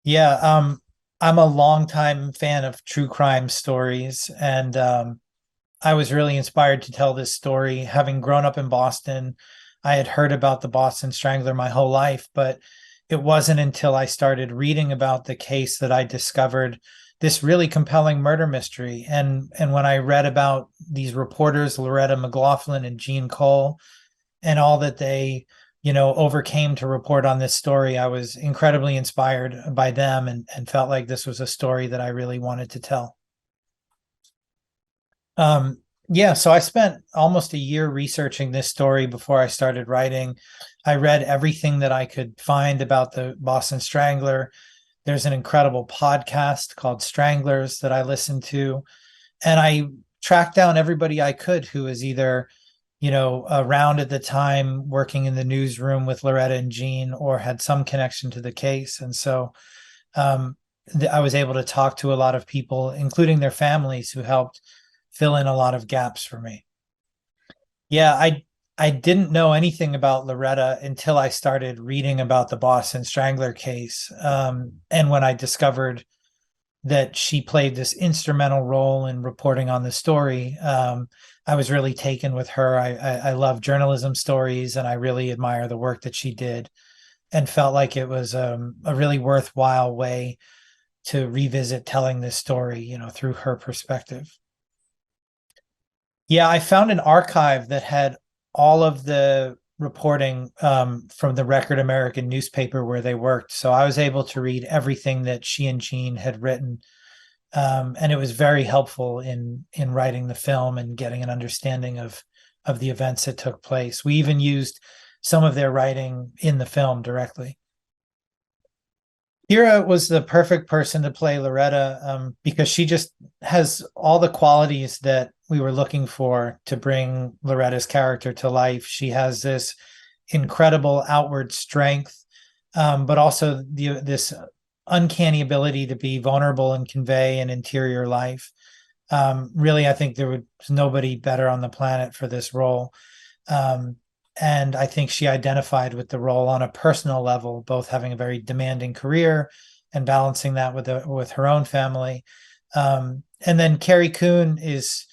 Yeah, I'm a longtime fan of true crime stories, and I was really inspired to tell this story. Having grown up in Boston, I had heard about the Boston Strangler my whole life, but it wasn't until I started reading about the case that I discovered this really compelling murder mystery. And when I read about these reporters, Loretta McLaughlin and Jean Cole, and all that they overcame to report on this story, I was incredibly inspired by them, and felt like this was a story that I really wanted to tell. um, yeah, so I spent almost a year researching this story before I started writing. I read everything that I could find about the Boston Strangler. There's an incredible podcast called Stranglers that I listened to, and I tracked down everybody I could who was either around at the time working in the newsroom with Loretta and Jean, or had some connection to the case. And so um, I was able to talk to a lot of people, including their families, who helped fill in a lot of gaps for me. Yeah, I didn't know anything about Loretta until I started reading about the Boston Strangler case. And when I discovered that she played this instrumental role in reporting on the story, I was really taken with her. I love journalism stories, and I really admire the work that she did, and felt like it was a really worthwhile way to revisit telling this story, through her perspective. Yeah, I found an archive that had all of the reporting from the Record American newspaper where they worked. So I was able to read everything that she and Jean had written, and it was very helpful in writing the film and getting an understanding of the events that took place. We even used some of their writing in the film directly. Kira was the perfect person to play Loretta, because she just has all the qualities that we were looking for to bring Loretta's character to life. She has this incredible outward strength, but also this uncanny ability to be vulnerable and convey an interior life. Really, I think there was nobody better on the planet for this role. Um, and I think she identified with the role on a personal level, both having a very demanding career and balancing that with her own family. And then Carrie Coon is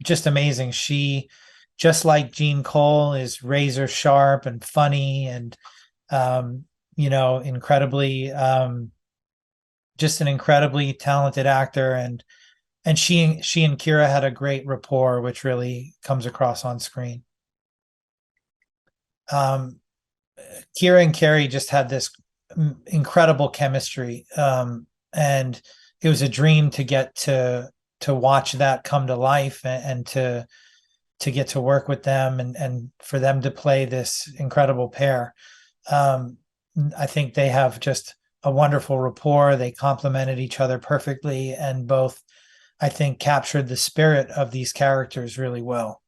just amazing. She, just like Jean Cole, is razor sharp and funny, and incredibly, just an incredibly talented actor. And she and Kira had a great rapport, which really comes across on screen. um, Kira and Carrie just had this incredible chemistry, and it was a dream to get to watch that come to life, and to get to work with them, and for them to play this incredible pair. Um, I think they have just a wonderful rapport. They complemented each other perfectly, and both, I think, captured the spirit of these characters really well.